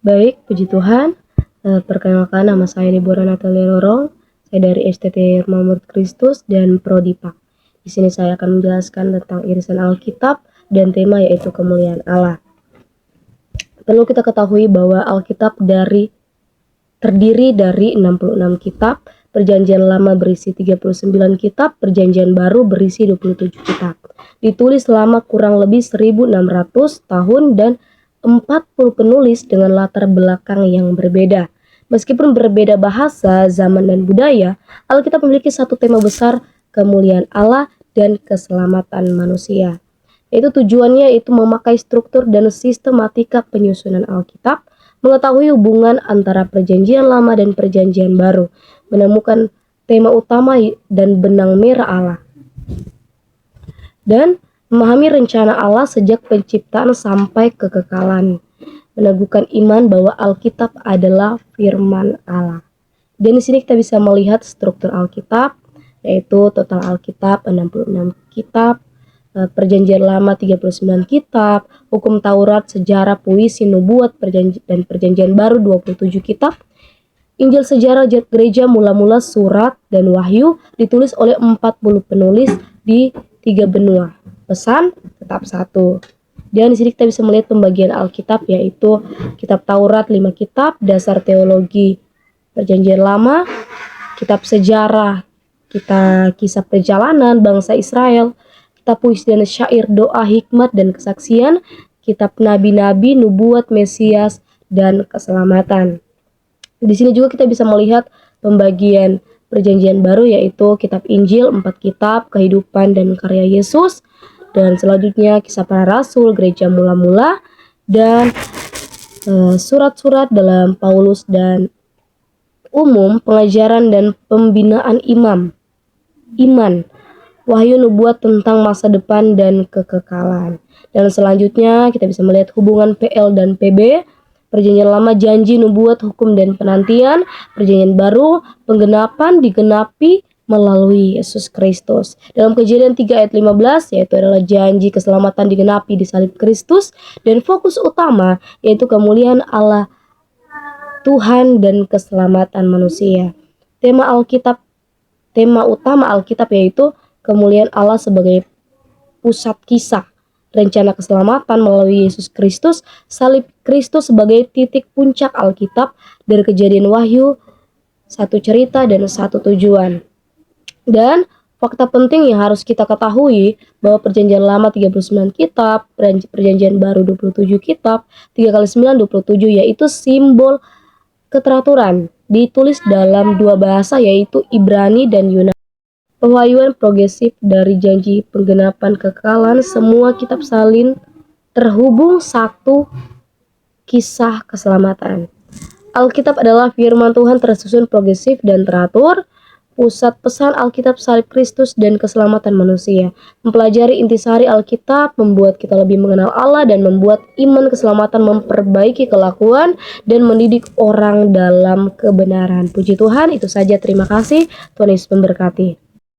Baik, puji Tuhan. Perkenalkan, nama saya Deborah Natalia Lorong. Saya dari STT Rumah Murid Kristus dan Prodi PAK. Di sini saya akan menjelaskan tentang irisan Alkitab dan tema yaitu kemuliaan Allah. Perlu kita ketahui bahwa Alkitab terdiri dari 66 kitab, Perjanjian Lama berisi 39 kitab, Perjanjian Baru berisi 27 kitab. Ditulis selama kurang lebih 1600 tahun dan 40 penulis dengan latar belakang yang berbeda. Meskipun berbeda bahasa, zaman, dan budaya, Alkitab memiliki satu tema besar, kemuliaan Allah dan keselamatan manusia. Yaitu tujuannya itu memakai struktur dan sistematika penyusunan Alkitab, mengetahui hubungan antara Perjanjian Lama dan Perjanjian Baru, menemukan tema utama dan benang merah Allah, dan memahami rencana Allah sejak penciptaan sampai kekekalan, meneguhkan iman bahwa Alkitab adalah firman Allah. Dan di sini kita bisa melihat struktur Alkitab, yaitu total Alkitab 66 kitab, Perjanjian Lama 39 kitab, Hukum Taurat, Sejarah, Puisi, Nubuat, dan Perjanjian Baru 27 kitab. Injil sejarah gereja mula-mula, Surat, dan Wahyu ditulis oleh 40 penulis di 3 benua. Pesan tetap satu. Dan di sini kita bisa melihat pembagian Alkitab, yaitu kitab Taurat 5 kitab, dasar teologi Perjanjian Lama, kitab sejarah, kitab kisah perjalanan bangsa Israel, kitab puisi dan syair, doa, hikmat, dan kesaksian, kitab nabi-nabi, nubuat, Mesias, dan keselamatan. Di sini juga kita bisa melihat pembagian Perjanjian Baru, yaitu kitab Injil 4 kitab, kehidupan dan karya Yesus, dan selanjutnya kisah para rasul, gereja mula-mula, dan surat-surat dalam Paulus dan umum, pengajaran dan pembinaan iman, Wahyu, nubuat tentang masa depan dan kekekalan. Dan selanjutnya kita bisa melihat hubungan PL dan PB, Perjanjian Lama, janji, nubuat, hukum, dan penantian. Perjanjian Baru, penggenapan, digenapi melalui Yesus Kristus. Dalam Kejadian 3 ayat 15, yaitu adalah janji keselamatan digenapi di salib Kristus, dan fokus utama yaitu kemuliaan Allah Tuhan dan keselamatan manusia. Tema utama Alkitab yaitu kemuliaan Allah sebagai pusat kisah, rencana keselamatan melalui Yesus Kristus, salib Kristus sebagai titik puncak Alkitab, dari Kejadian, Wahyu, satu cerita dan satu tujuan. Dan fakta penting yang harus kita ketahui bahwa Perjanjian Lama 39 kitab, Perjanjian Baru 27 kitab, 3 kali 9 27, yaitu simbol keteraturan, ditulis dalam 2 bahasa yaitu Ibrani dan Yunani. Pewahyuan progresif dari janji penggenapan kekekalan, semua kitab salin terhubung satu kisah keselamatan. Alkitab adalah firman Tuhan tersusun progresif dan teratur. Pusat pesan Alkitab salib Kristus dan keselamatan manusia. Mempelajari intisari Alkitab membuat kita lebih mengenal Allah dan membuat iman keselamatan, memperbaiki kelakuan dan mendidik orang dalam kebenaran. Puji Tuhan, itu saja. Terima kasih. Tuhan Yesus memberkati.